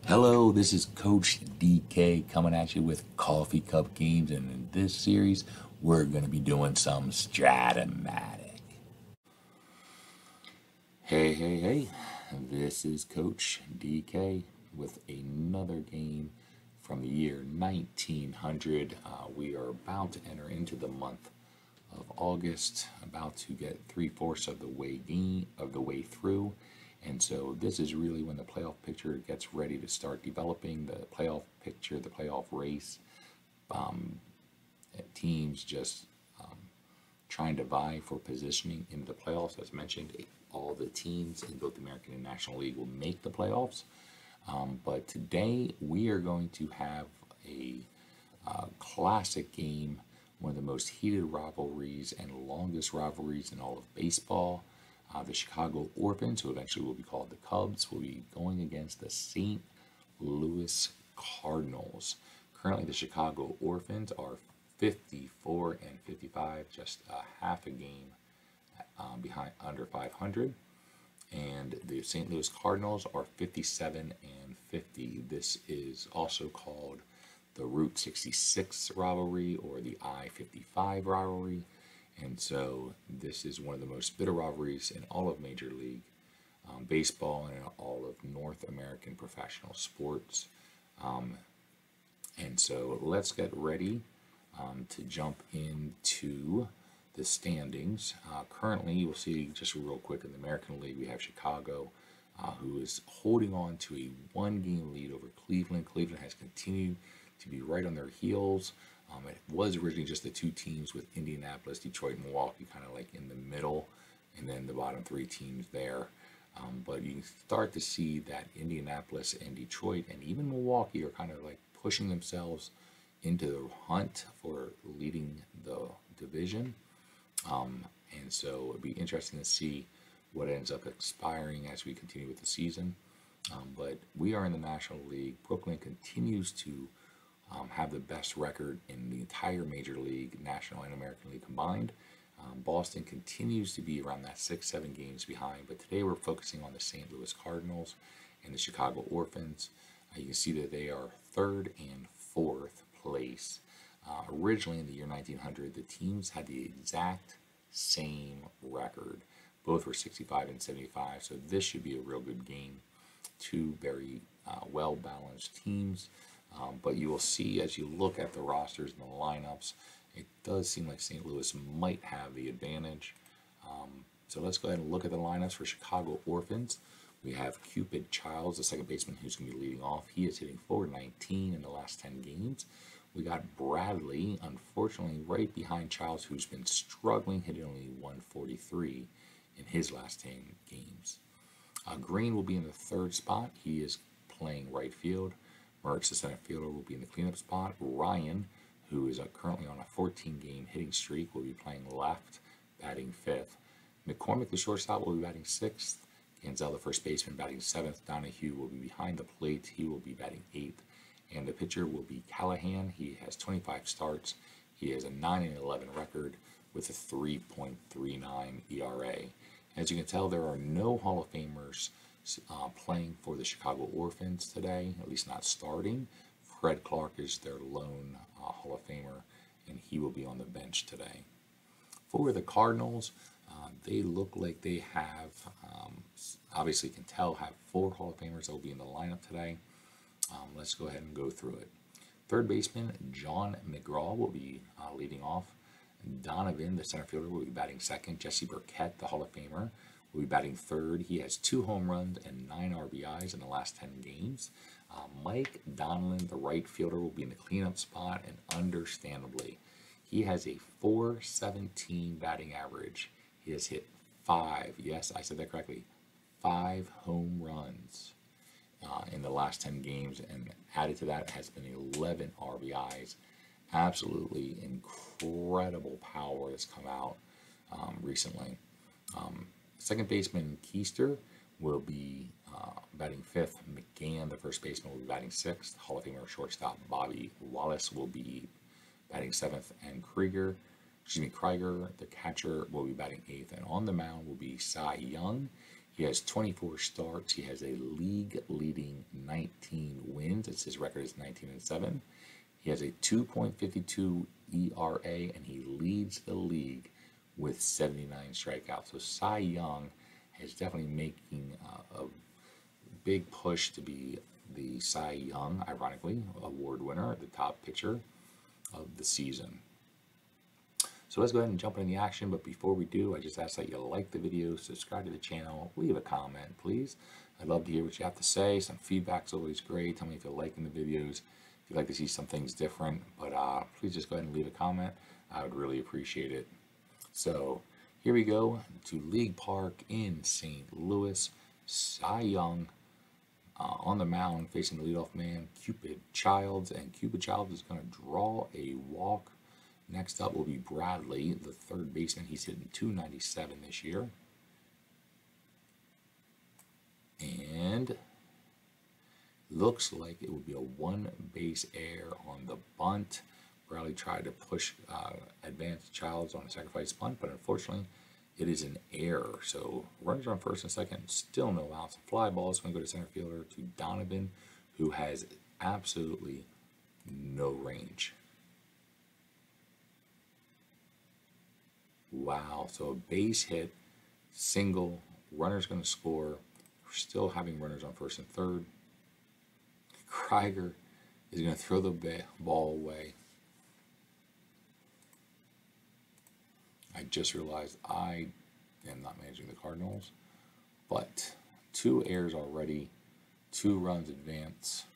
Hello, this is Coach DK coming at you with Coffee Cup Games, and in this series, we're going to be doing some Strat-O-Matic. Hey, this is Coach DK with another game from the year 1900. We are about to enter into the month of August, about to get 3/4 of the way through. And so this is really when the playoff picture gets ready to start developing, the playoff picture, the playoff race. Teams just trying to vie for positioning in the playoffs. As mentioned, all the teams in both the American and National League will make the playoffs. But today we are going to have a classic game, one of the most heated rivalries and longest rivalries in all of baseball. The Chicago Orphans, who eventually will be called the Cubs, will be going against the St. Louis Cardinals. Currently, the Chicago Orphans are 54-55, just a half a game behind under 500. And the St. Louis Cardinals are 57-50. This is also called the Route 66 rivalry or the I-55 rivalry. And so this is one of the most bitter rivalries in all of Major League Baseball and in all of North American professional sports. And so let's get ready to jump into the standings. Currently, you'll see just real quick in the American League, we have Chicago, who is holding on to a one-game lead over Cleveland. Cleveland has continued to be right on their heels. It was originally just the two teams with Indianapolis, Detroit, and Milwaukee kind of like in the middle, and then the bottom three teams there. But you can start to see that Indianapolis and Detroit and even Milwaukee are kind of like pushing themselves into the hunt for leading the division. And so it'd be interesting to see what ends up expiring as we continue with the season. But we are in the National League. Brooklyn continues to have the best record in the entire Major League, National and American League combined. Boston continues to be around that 6-7 games behind, but today we're focusing on the St. Louis Cardinals and the Chicago Orphans. You can see that they are 3rd and 4th place. Originally in the year 1900, the teams had the exact same record. Both were 65-75, so this should be a real good game. Two very well-balanced teams. But you will see as you look at the rosters and the lineups, it does seem like St. Louis might have the advantage. So let's go ahead and look at the lineups for Chicago Orphans. We have Cupid Childs, the second baseman, who's going to be leading off. He is hitting .419 in the last 10 games. We got Bradley, unfortunately, right behind Childs, who's been struggling, hitting only .143 in his last 10 games. Green will be in the 3rd spot. He is playing right field. Mertz, the center fielder, will be in the cleanup spot. Ryan, who is currently on a 14-game hitting streak, will be playing left, batting 5th. McCormick, the shortstop, will be batting 6th. Ganzel, the first baseman, batting 7th. Donahue will be behind the plate. He will be batting 8th. And the pitcher will be Callahan. He has 25 starts. He has a 9-11 record with a 3.39 ERA. As you can tell, there are no Hall of Famers playing for the Chicago Orphans today, at least not starting. Fred Clark is their lone Hall of Famer, and he will be on the bench today. For the Cardinals, they look like they have, obviously can tell, have 4 Hall of Famers that will be in the lineup today. Let's go ahead and go through it. 3rd baseman, John McGraw, will be leading off. Donovan, the center fielder, will be batting 2nd. Jesse Burkett, the Hall of Famer, will be batting 3rd. He has 2 home runs and 9 RBIs in the last 10 games. Mike Donlin, the right fielder, will be in the cleanup spot, and understandably, he has a .417 batting average. He has hit 5, yes, I said that correctly, 5 home runs in the last 10 games, and added to that has been 11 RBIs. Absolutely incredible power that's come out recently. Second baseman Keister will be batting 5th. McGann, the first baseman, will be batting 6th. Hall of Famer shortstop Bobby Wallace will be batting 7th. And Krieger, the catcher, will be batting 8th. And on the mound will be Cy Young. He has 24 starts. He has a league-leading 19 wins. It's his record is 19-7. He has a 2.52 ERA, and he leads the league with 79 strikeouts. So Cy Young is definitely making a big push to be the Cy Young, ironically, award winner, the top pitcher of the season. So let's go ahead and jump into the action, but before we do, I just ask that you like the video, subscribe to the channel, leave a comment, please. I'd love to hear what you have to say. Some feedback's always great. Tell me if you're liking the videos, if you'd like to see some things different, but please just go ahead and leave a comment. I would really appreciate it. So here we go to League Park in St. Louis. Cy Young on the mound facing the leadoff man, Cupid Childs, and Cupid Childs is going to draw a walk. Next up will be Bradley, the third baseman. He's hitting .297 this year. And looks like it would be a one-base error on the bunt. Bradley tried to push advanced Childs on a sacrifice bunt, but unfortunately it is an error. So runners on first and second, still no outs. Fly ball is going to go to center fielder to Donovan, who has absolutely no range. Wow, so a base hit, single, runner's going to score. We're still having runners on first and third. Krieger is going to throw the ball away. I just realized I am not managing the Cardinals, but 2 errors already, 2 runs advance.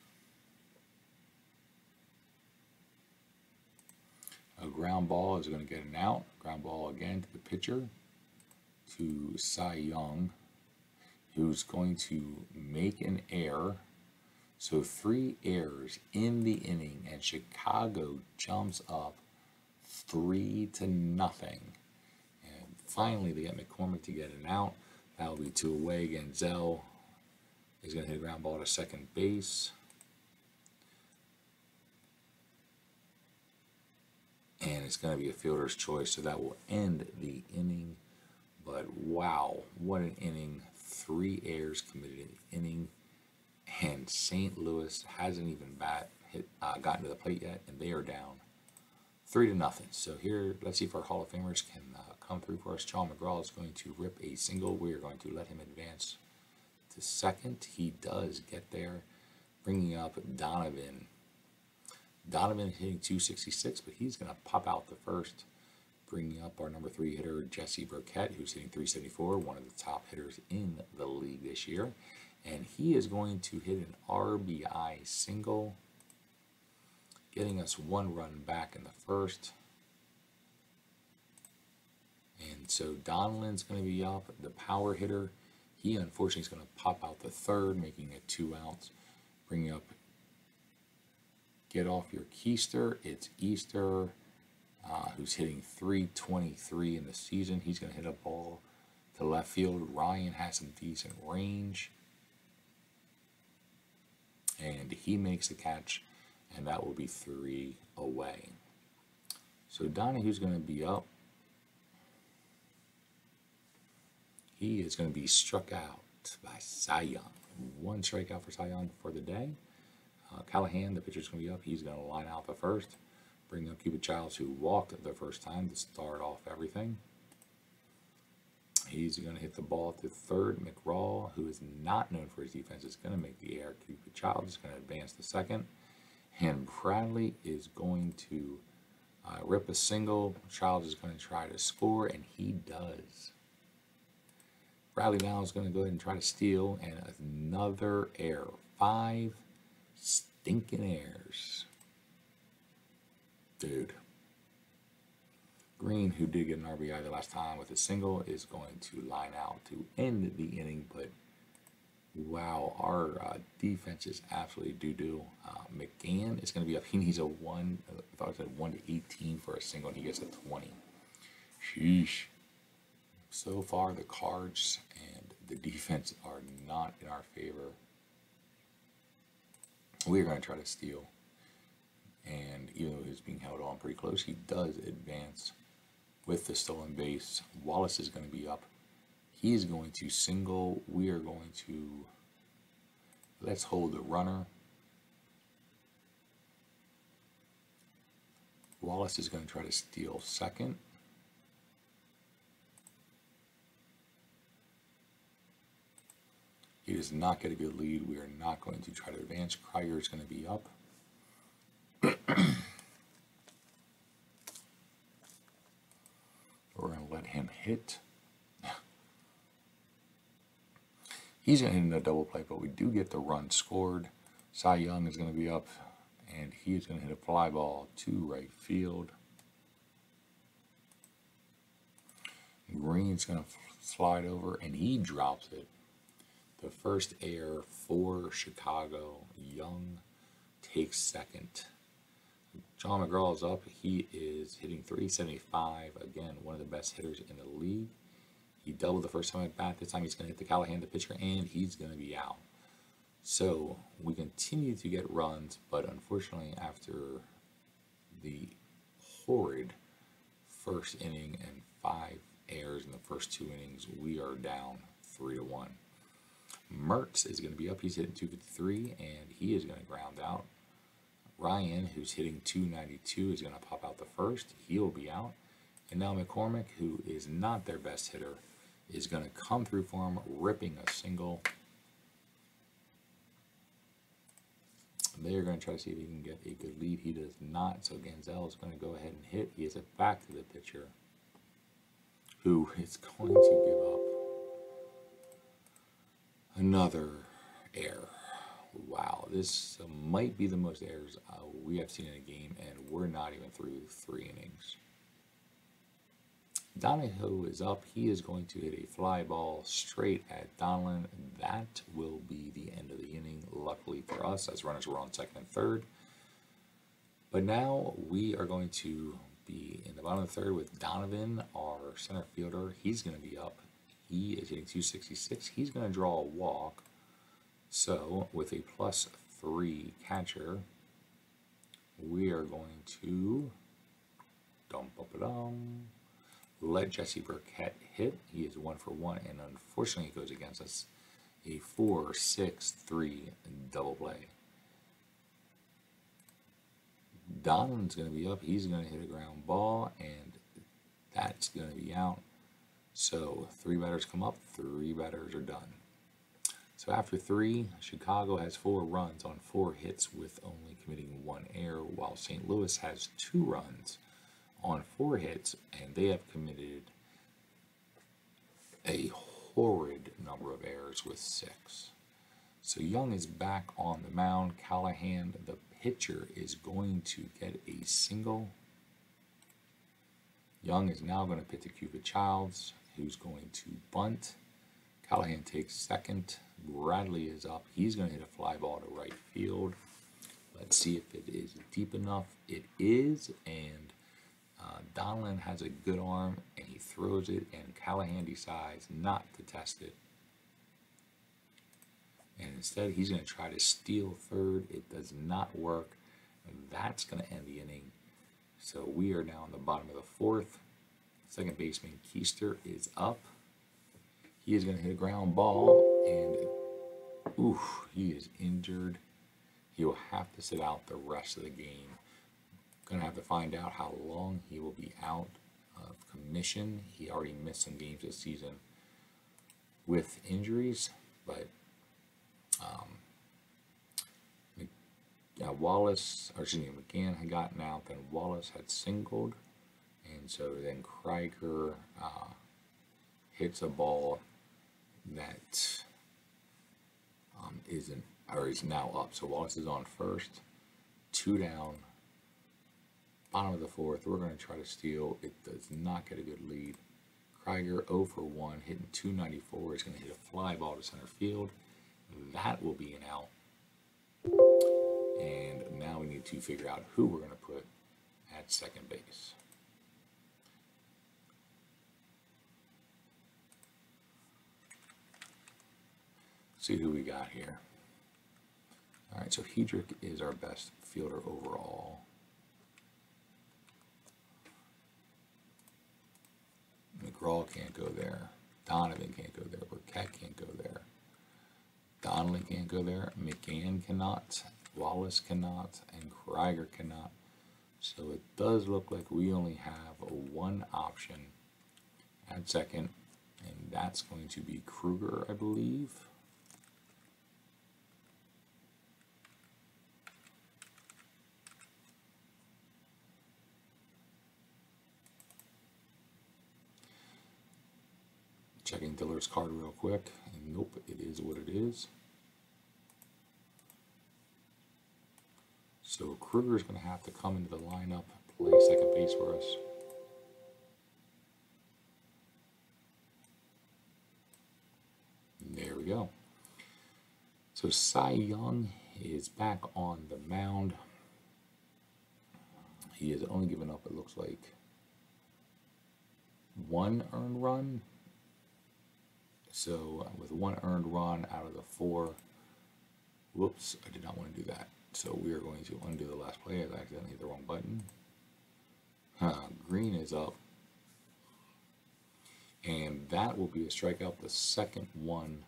A ground ball is going to get an out. Ground ball again to the pitcher, to Cy Young, who's going to make an error. So 3 errors in the inning, and Chicago jumps up 3-0. And finally, they get McCormick to get an out. That'll be 2 away. Ganzel is going to hit a ground ball to second base. And it's going to be a fielder's choice, so that will end the inning. But wow, what an inning. 3 errors committed in the inning. And St. Louis hasn't even gotten to the plate yet, and they are down 3-0. So here, let's see if our Hall of Famers can come through for us. John McGraw is going to rip a single. We are going to let him advance to second. He does get there, bringing up Donovan. Donovan hitting .266, but he's going to pop out the first, bringing up our number 3 hitter, Jesse Burkett, who's hitting .374, one of the top hitters in the league this year. And he is going to hit an RBI single, getting us 1 run back in the first. And so Donovan's going to be up, the power hitter. He unfortunately is going to pop out the third, making it 2 outs, bringing up Get Off Your Keister. It's Easter, who's hitting .323 in the season. He's going to hit a ball to left field. Ryan has some decent range, and he makes a catch, and that will be 3 away. So Donahue's going to be up. He is going to be struck out by Cy Young. 1 strikeout for Cy Young for the day. Callahan, the pitcher's going to be up. He's going to line out the first, bring up Cupid Childs, who walked the first time to start off everything. He's going to hit the ball to third. McGraw, who is not known for his defense, is going to make the error. Cupid Childs is going to advance to second. And Bradley is going to rip a single. Childs is going to try to score, and he does. Bradley now is going to go ahead and try to steal, and another error. 5 stinking errors. Dude. Green, who did get an RBI the last time with a single, is going to line out to end the inning. But wow, our defense is absolutely doo-doo. McGann is going to be up. He needs a 1. I thought it said 1 to 18 for a single, and he gets a 20. Sheesh. So far, the Cards and the defense are not in our favor. We're going to try to steal. And even though he's being held on pretty close, he does advance with the stolen base. Wallace is going to be up. He is going to single. We are going to, let's hold the runner. Wallace is going to try to steal second. He does not get a good lead. We are not going to try to advance. Krieger is going to be up. We're going to let him hit. He's going to hit in a double play, but we do get the run scored. Cy Young is going to be up, and he is going to hit a fly ball to right field. Green's going to slide over, and he drops it. The first error for Chicago. Young takes second. John McGraw is up. He is hitting .375. Again, one of the best hitters in the league. He doubled the first time at bat. This time he's going to hit the Callahan, the pitcher, and he's going to be out. So we continue to get runs, but unfortunately after the horrid first inning and 5 errors in the first 2 innings, we are down 3-1. Mertz is going to be up. He's hitting .253, and he is going to ground out. Ryan, who's hitting .292, is going to pop out the first. He'll be out. And now McCormick, who is not their best hitter, is going to come through for him, ripping a single. They're going to try to see if he can get a good lead. He does not, so Ganzel is going to go ahead and hit. He hits it back to the pitcher, who is going to give up another error. Wow, this might be the most errors we have seen in a game, and we're not even through 3 innings. Donahoe is up. He is going to hit a fly ball straight at Donlin. That will be the end of the inning, luckily for us, as runners were on second and third. But now we are going to be in the bottom of the third with Donovan, our center fielder. He's going to be up. He is hitting .266. He's going to draw a walk. So with a +3 catcher, we are going to let Jesse Burkett hit. He is 1 for 1, and unfortunately it goes against us. A 4-6-3 double play. Donovan's going to be up. He's going to hit a ground ball, and that's going to be out. So 3 batters come up, 3 batters are done. So after 3, Chicago has 4 runs on 4 hits with only committing 1 error, while St. Louis has 2 runs on 4 hits, and they have committed a horrid number of errors with 6. So Young is back on the mound. Callahan, the pitcher, is going to get a single. Young is now going to pitch to Cupid Childs, who's going to bunt. Callahan takes second. Bradley is up. He's going to hit a fly ball to right field. Let's see if it is deep enough. It is, and Donlin has a good arm, and he throws it, and Callahan decides not to test it. And instead, he's going to try to steal third. It does not work. That's going to end the inning. So we are now in the bottom of the 4th. Second baseman Keister is up. He is going to hit a ground ball, and oof, he is injured. He will have to sit out the rest of the game. Going to have to find out how long he will be out of commission. He already missed some games this season with injuries, but McGann had gotten out, then Wallace had singled, and so then Krieger hits a ball that is now up. So Wallace is on first, 2 down, bottom of the 4th. We're going to try to steal. It does not get a good lead. Krieger 0 for 1, hitting .294. Is going to hit a fly ball to center field. That will be an out. And now we need to figure out who we're going to put at second base. See who we got here. All right, so Hedrick is our best fielder overall. McGraw can't go there. Donovan can't go there. Burkett can't go there. Donnelly can't go there. McGann cannot. Wallace cannot. And Krieger cannot. So it does look like we only have one option at second, and that's going to be Kruger, I believe. Checking Diller's card real quick, and nope, it is what it is. So Kruger's going to have to come into the lineup, play second base for us. There we go. So Cy Young is back on the mound. He has only given up, it looks like, one earned run. So with one earned run out of the four, whoops, I did not want to do that. So we are going to undo the last play. I accidentally hit the wrong button. Green is up. And that will be a strikeout, the second one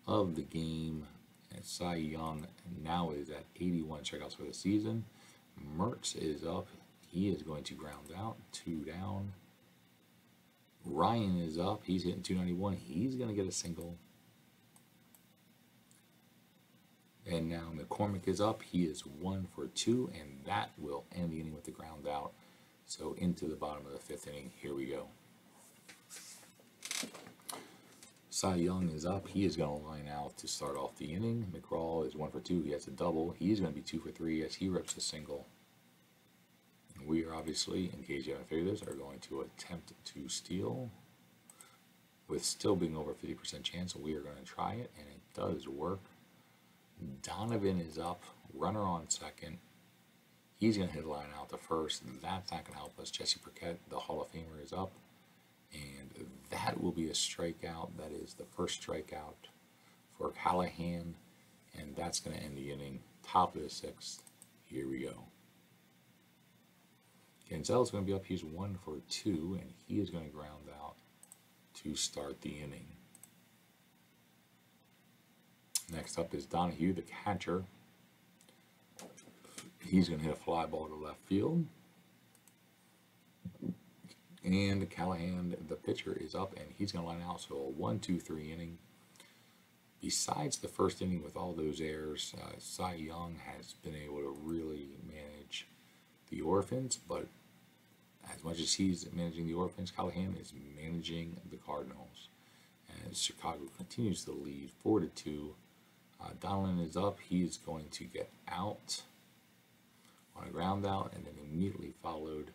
of the game. And Cy Young now is at 81 strikeouts for the season. Mertz is up. He is going to ground out, 2 down. Ryan is up. He's hitting 291. He's going to get a single. And now McCormick is up. He is 1 for 2, and that will end the inning with the ground out. So into the bottom of the 5th inning. Here we go. Cy Young is up. He is going to line out to start off the inning. McCraw is 1 for 2. He has a double. He's going to be 2 for 3 as he rips a single. And we are obviously, in case you haven't figured this, are going to attempt to steal. With still being over 50% chance, we are going to try it, and it does work. Donovan is up. Runner on second. He's going to hit a line out to first. That's not going to help us. Jesse Burkett, the Hall of Famer, is up. And that will be a strikeout. That is the first strikeout for Callahan. And that's going to end the inning. Top of the 6th. Here we go. Genzel's going to be up. He's 1 for 2. And he is going to ground out to start the inning. Next up is Donahue, the catcher. He's going to hit a fly ball to left field. And Callahan, the pitcher, is up, and he's going to line out. So a 1-2-3 inning. Besides the first inning with all those errors, Cy Young has been able to really manage the Orphans. But as much as he's managing the Orphans, Callahan is managing the Cardinals. As Chicago continues to lead 4-2. Donlin is up. He's going to get out on a ground out, and then immediately followed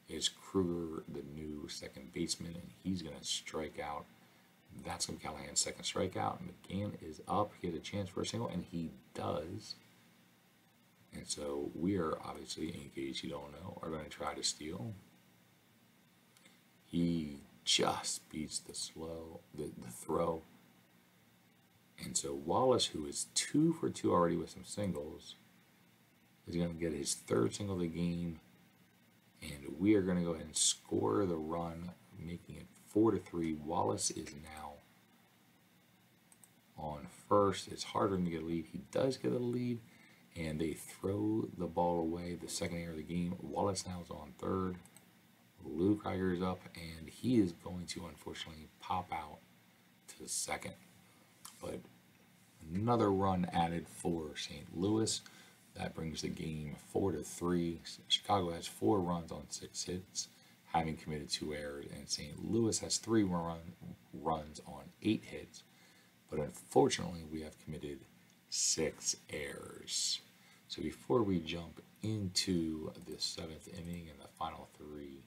is Kruger, the new second baseman, and he's going to strike out. That's going to be Callahan's second strikeout. McGann is up. He has a chance for a single, and he does. And so we are obviously, in case you don't know, are going to try to steal. He just beats the throw. And so Wallace, who is 2 for 2 already with some singles, is going to get his 3rd single of the game. And we are going to go ahead and score the run, making it 4-3. Wallace is now on first. It's harder to get a lead. He does get a lead, and they throw the ball away. The second error of the game. Wallace now is on third. Lou Krieger is up, and he is going to unfortunately pop out to second. But another run added for St. Louis. That brings the game 4-3. Chicago has 4 runs on 6 hits, having committed 2 errors, and St. Louis has 3 runs on 8 hits. But unfortunately, we have committed 6 errors. So before we jump into the 7th inning and the final 3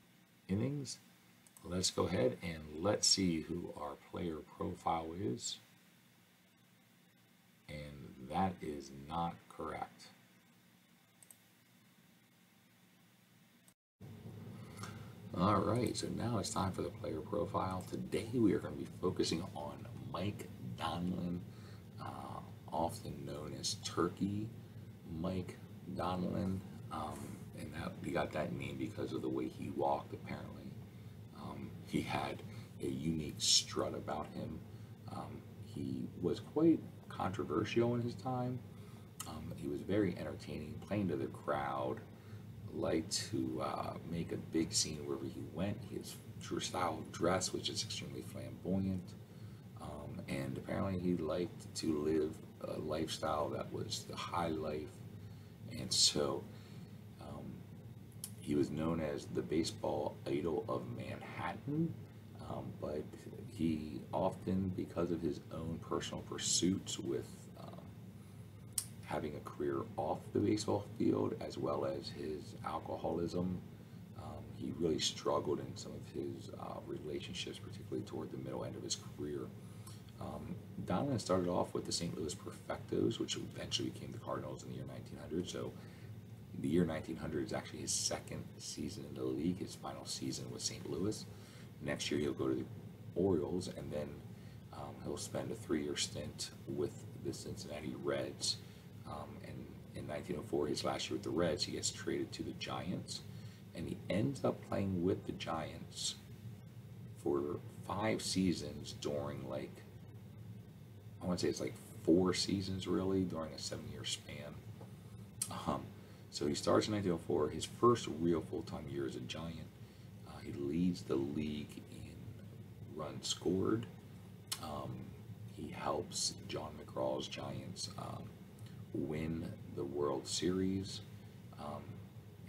innings, let's go ahead and let's see who our player profile is. And that is not correct. All right, so now it's time for the player profile. Today we are going to be focusing on Mike Donlin, often known as Turkey Mike Donlin, and that we got that name because of the way he walked. Apparently, he had a unique strut about him. He was quite controversial in his time. He was very entertaining, playing to the crowd, liked to make a big scene wherever he went. His style of dress was just extremely flamboyant. And apparently he liked to live a lifestyle that was the high life. And so he was known as the baseball idol of Manhattan, but he often, because of his own personal pursuits with having a career off the baseball field, as well as his alcoholism, he really struggled in some of his relationships, particularly toward the middle end of his career. Donlin started off with the St. Louis Perfectos, which eventually became the Cardinals in the year 1900. So the year 1900 is actually his second season in the league. His final season with St. Louis. Next year he'll go to the Orioles, and then he'll spend a 3-year stint with the Cincinnati Reds. And in 1904, his last year with the Reds, he gets traded to the Giants, and he ends up playing with the Giants for 5 seasons during, like, I want to say it's like 4 seasons really during a 7-year span. So he starts in 1904, his first real full-time year as a Giant. He leads the league in runs scored. He helps John McGraw's Giants win the World Series.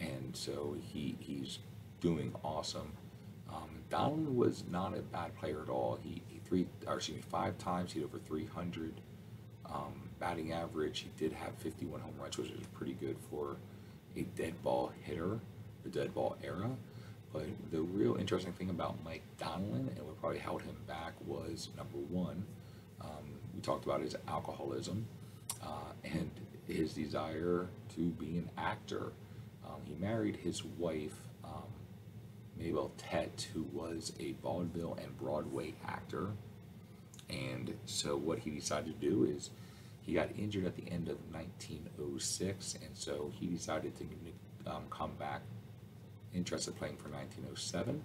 And so he's doing awesome. Donlin was not a bad player at all. He 5 times he had over 300 batting average. He did have 51 home runs, which is pretty good for a dead ball hitter, the dead ball era. But the real interesting thing about Mike Donlin, and what probably held him back, was number one, we talked about his alcoholism and his desire to be an actor. He married his wife, Mabel Tett, who was a vaudeville and Broadway actor. And so what he decided to do is, he got injured at the end of 1906, and so he decided to come back, interested in playing for 1907.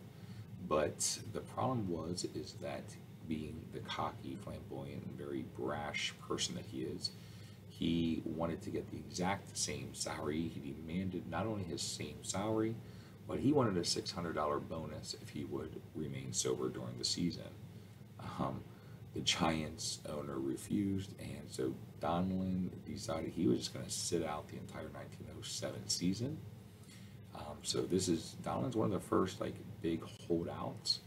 But the problem is that, being the cocky, flamboyant, and very brash person that he is, he wanted to get the exact same salary. He demanded not only his same salary, but he wanted a $600 bonus if he would remain sober during the season. The Giants owner refused, and so Donlin decided he was just going to sit out the entire 1907 season. So Donlin's one of the first big holdouts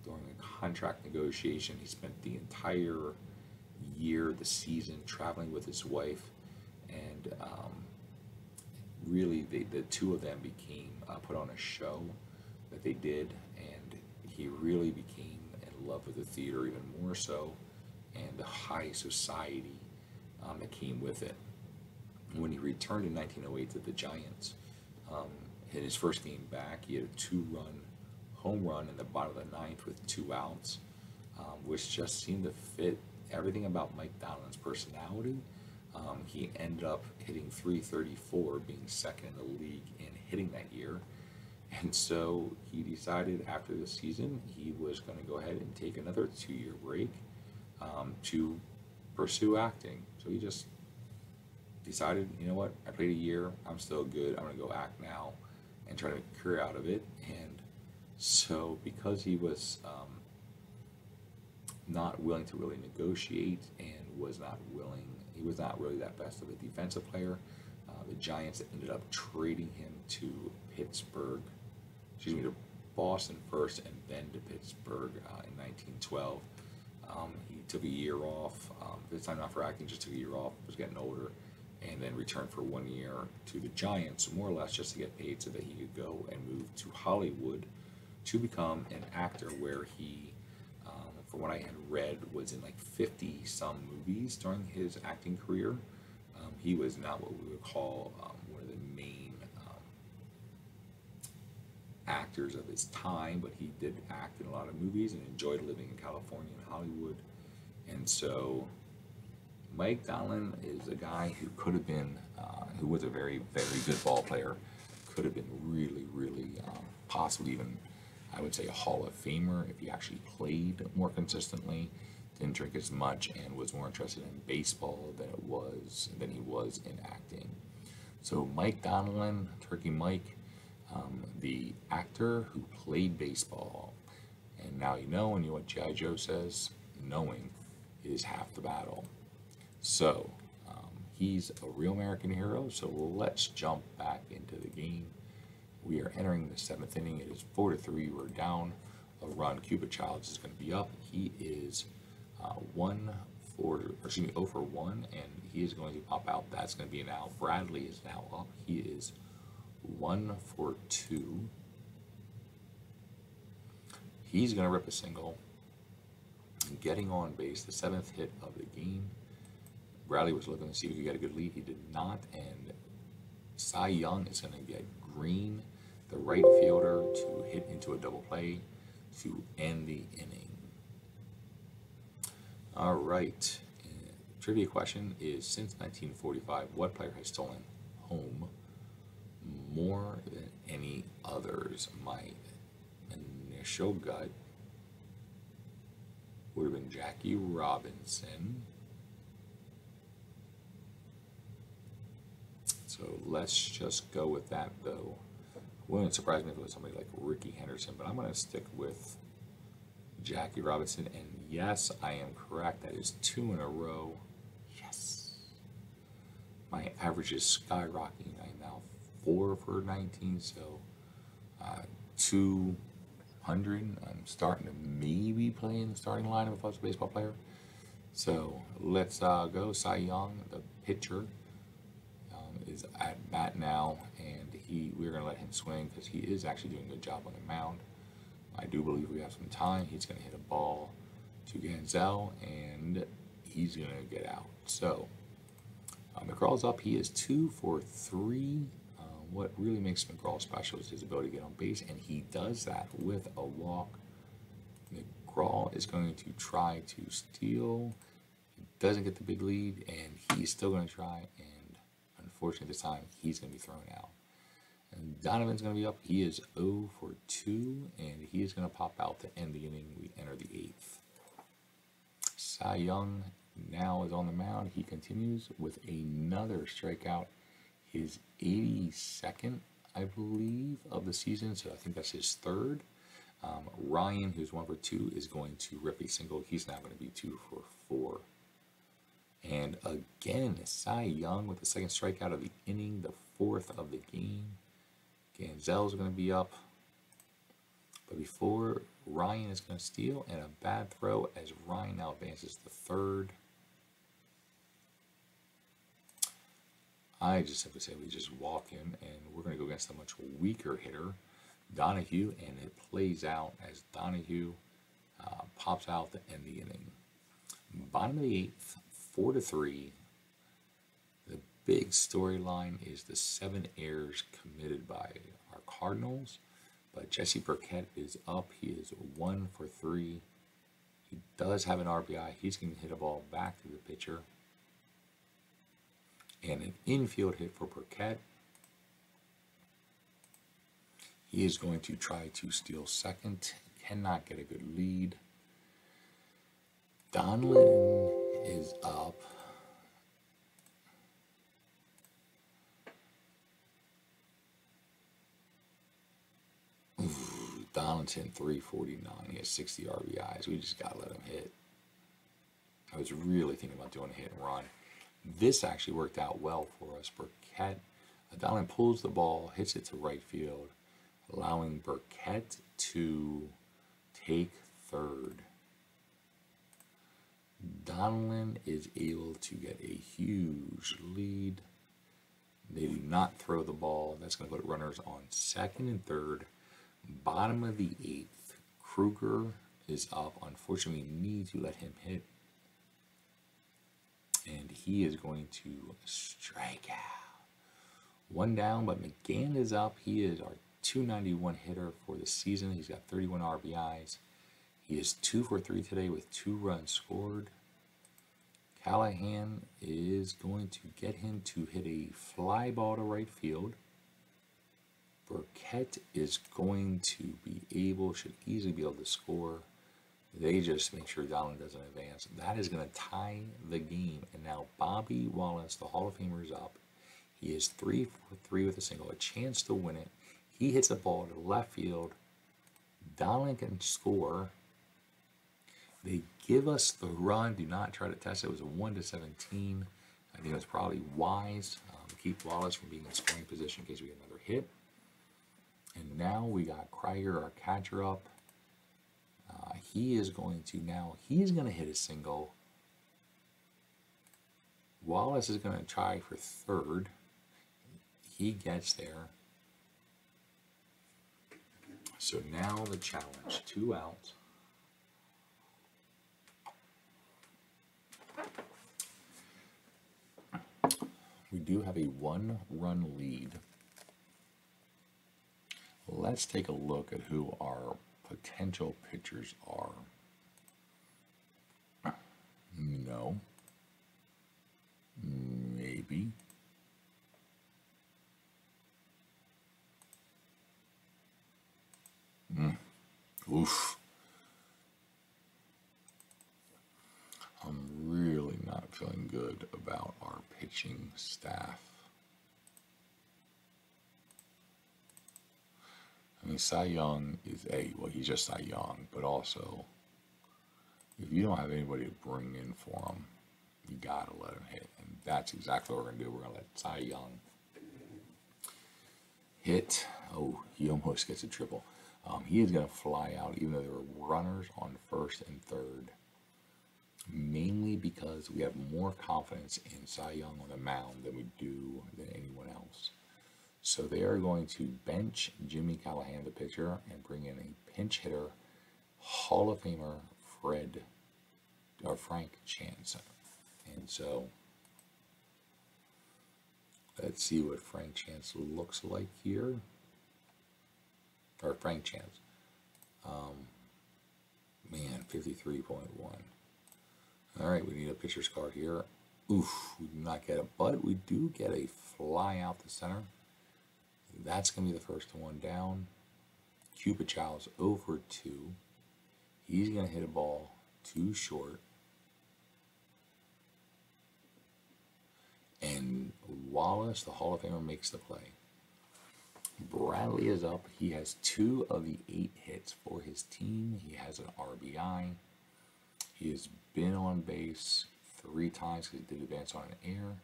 during a contract negotiation. He spent the entire year, the season, traveling with his wife, and really the two of them became put on a show that they did, and he really became in love with the theater even more so, and the high society that came with it. When he returned in 1908 to the Giants, in his first game back, he had a 2-run home run in the bottom of the 9th with 2 outs, which just seemed to fit everything about Mike Donlin's personality. He ended up hitting .334, being second in the league in hitting that year. And so he decided after the season he was going to go ahead and take another 2-year break to pursue acting. So he just decided, you know what, I played a year, I'm still good, I'm going to go act now and try to make a career out of it. And so because he was not willing to really negotiate and he was not really that best of a defensive player, the Giants ended up trading him to Boston first, and then to Pittsburgh in 1912. He took a year off, this time not for acting, just took a year off, was getting older, and then returned for 1 year to the Giants, more or less just to get paid so that he could go and move to Hollywood to become an actor, where he, from what I had read, was in 50-some movies during his acting career. He was not what we would call one of the main actors of his time, but he did act in a lot of movies and enjoyed living in California and Hollywood. And so Mike Donlin is a guy who could have been, who was a very, very good ball player, could have been really, really possibly even I would say a Hall of Famer if he actually played more consistently, didn't drink as much, and was more interested in baseball than he was in acting. So Mike Donelon, Turkey Mike, the actor who played baseball. And now you know, and you know what G.I. Joe says, knowing is half the battle. So he's a real American hero. So let's jump back into the game. We are entering the 7th inning. It is 4-3. We're down a run. Cupid Childs is going to be up. He is 0 for 1, and he is going to pop out. That's going to be an out. Bradley is now up. He is 1 for 2. He's going to rip a single, getting on base, the 7th hit of the game. Bradley was looking to see if he could get a good lead. He did not, and Cy Young is going to get Green, the right fielder, to hit into a double play to end the inning. All right. Trivia question is, since 1945, what player has stolen home more than any others? My initial gut would have been Jackie Robinson. So let's just go with that, though. Wouldn't surprise me if it was somebody like Ricky Henderson, but I'm going to stick with Jackie Robinson. And yes, I am correct. That is 2 in a row. Yes. My average is skyrocketing. I am now 4 for 19, so 200. I'm starting to maybe play in the starting lineup if I was a baseball player. So let's go. Cy Young, the pitcher, is at bat now, and we're going to let him swing because he is actually doing a good job on the mound. I do believe we have some time. He's going to hit a ball to Ganzel, and he's going to get out. So McGraw's up. He is 2 for 3. What really makes McGraw special is his ability to get on base, and he does that with a walk. McGraw is going to try to steal. He doesn't get the big lead, and he's still going to try, and unfortunately this time he's going to be thrown out. And Donovan's going to be up. He is 0 for 2, and he is going to pop out to end the inning. We enter the 8th. Cy Young now is on the mound. He continues with another strikeout. His 82nd, I believe, of the season, so I think that's his 3rd. Ryan, who's 1 for 2, is going to rip a single. He's now going to be 2 for 4. And again, Cy Young with the 2nd strikeout of the inning, the 4th of the game. Ganzel's going to be up. But before, Ryan is going to steal, and a bad throw as Ryan now advances the 3rd. I just have to say we just walk him, and we're going to go against a much weaker hitter, Donahue, and it plays out as Donahue pops out to end the inning. Bottom of the 8th, 4-3. The big storyline is the 7 errors committed by our Cardinals, but Jesse Burkett is up. He is 1 for 3. He does have an RBI. He's going to hit a ball back to the pitcher. And an infield hit for Burkett. He is going to try to steal second. Cannot get a good lead. Donlin is up. Donlin's hitting 349. He has 60 RBIs. We just got to let him hit. I was really thinking about doing a hit and run. This actually worked out well for us. Burkett, Donlin pulls the ball, hits it to right field, allowing Burkett to take 3rd. Donlin is able to get a huge lead. They do not throw the ball. That's going to put runners on 2nd and 3rd. Bottom of the 8th, Kruger is up. Unfortunately, we need to let him hit. And he is going to strike out. 1 down, but McGann is up. He is our 291 hitter for the season. He's got 31 RBIs. He is 2 for 3 today with 2 runs scored. Callahan is going to get him to hit a fly ball to right field. Burkett is going to be able, should easily be able to score. They just make sure Donald doesn't advance. That is going to tie the game. And now Bobby Wallace, the Hall of Famer, is up. He is 3 for 3 with a single, a chance to win it. He hits a ball to left field. Donald can score. They give us the run. Do not try to test it. It was a 1-17. I think it was probably wise to keep Wallace from being in scoring position in case we get another hit. And now we got Krieger, our catcher, up. He's going to hit a single. Wallace is going to try for third. He gets there. So now the challenge, 2 outs. We do have a 1-run lead. Let's take a look at who our potential pitchers are. No. Maybe. Oof. I'm really not feeling good about our pitching staff. I mean, Cy Young is he's just Cy Young, but also, if you don't have anybody to bring in for him, you gotta let him hit. And that's exactly what we're gonna do. We're gonna let Cy Young hit. Oh, he almost gets a triple. He is gonna fly out, even though there were runners on first and third. Mainly because we have more confidence in Cy Young on the mound than we do than anyone else. So they are going to bench Jimmy Callahan, the pitcher, and bring in a pinch hitter, Hall of Famer Frank Chance. And so let's see what Frank Chance looks like here. Or Frank Chance. Man, 53.1. All right, we need a pitcher's card here. Oof, we do not get it, but we do get a fly out the center. That's going to be the first one down. Cupid Chow's 0 for 2. He's going to hit a ball too short. And Wallace, the Hall of Famer, makes the play. Bradley is up. He has 2 of the 8 hits for his team. He has an RBI. He has been on base 3 times because he did advance on an error.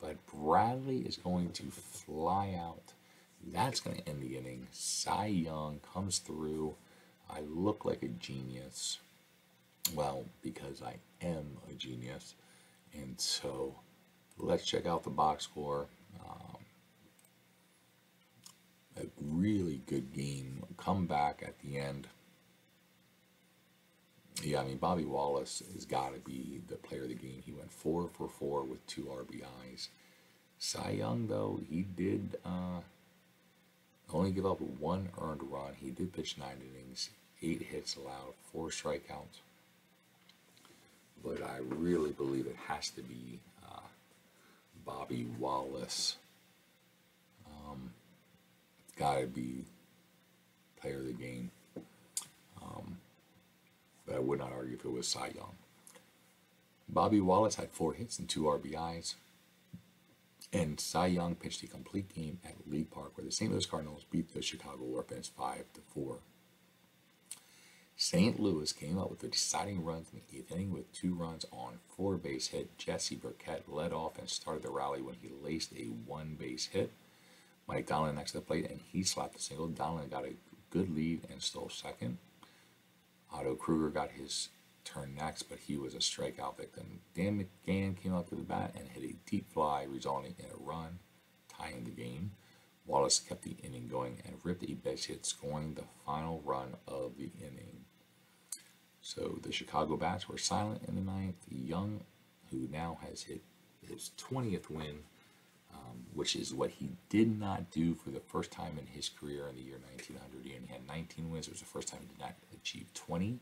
But Bradley is going to fly out. That's going to end the inning. Cy Young comes through. I look like a genius. Well, because I am a genius. And so let's check out the box score. A really good game. Comeback at the end. Yeah, I mean, Bobby Wallace has got to be the player of the game. He went 4 for 4 with 2 RBIs. Cy Young, though, he did only give up 1 earned run. He did pitch 9 innings, 8 hits allowed, 4 strikeouts. But I really believe it has to be Bobby Wallace. It's got to be player of the game. But I would not argue if it was Cy Young. Bobby Wallace had 4 hits and 2 RBIs. And Cy Young pitched a complete game at Lee Park, where the St. Louis Cardinals beat the Chicago Orphans 5-4. St. Louis came up with the deciding runs in the 8th inning with 2 runs on 4 base hit. Jesse Burkett led off and started the rally when he laced a 1 base hit. Mike Donlin next to the plate, and he slapped a single. Donlin got a good lead and stole second. Otto Kruger got his turn next, but he was a strikeout victim. Dan McGann came up to the bat and hit a deep fly, resulting in a run, tying the game. Wallace kept the inning going and ripped a base hit, scoring the final run of the inning. So the Chicago bats were silent in the 9th. Young, who now has hit his 20th win, which is what he did not do for the first time in his career in the year 1900. He only had 19 wins. It was the first time he did not achieve 20.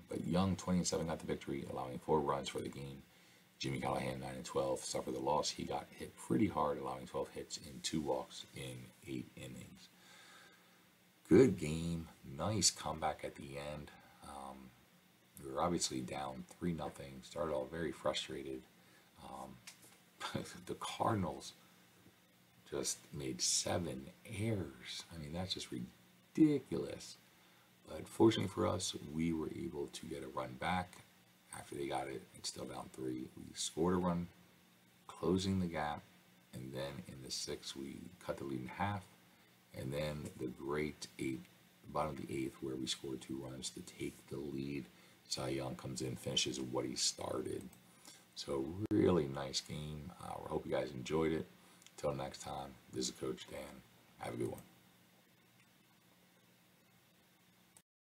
But Young, 20-7, got the victory, allowing 4 runs for the game. Jimmy Callahan, 9 and 12, suffered the loss. He got hit pretty hard, allowing 12 hits and 2 walks in 8 innings. Good game. Nice comeback at the end. We were obviously down 3-0. Started off very frustrated. The Cardinals just made 7 errors. I mean, that's just ridiculous. But fortunately for us, we were able to get a run back. After they got it, it's still down 3. We scored a run, closing the gap. And then in the 6th, we cut the lead in half. And then the great bottom of the 8th, where we scored 2 runs to take the lead. Cy Young comes in, finishes what he started. So really nice game. I hope you guys enjoyed it. Until next time, this is Coach Dan. Have a good one.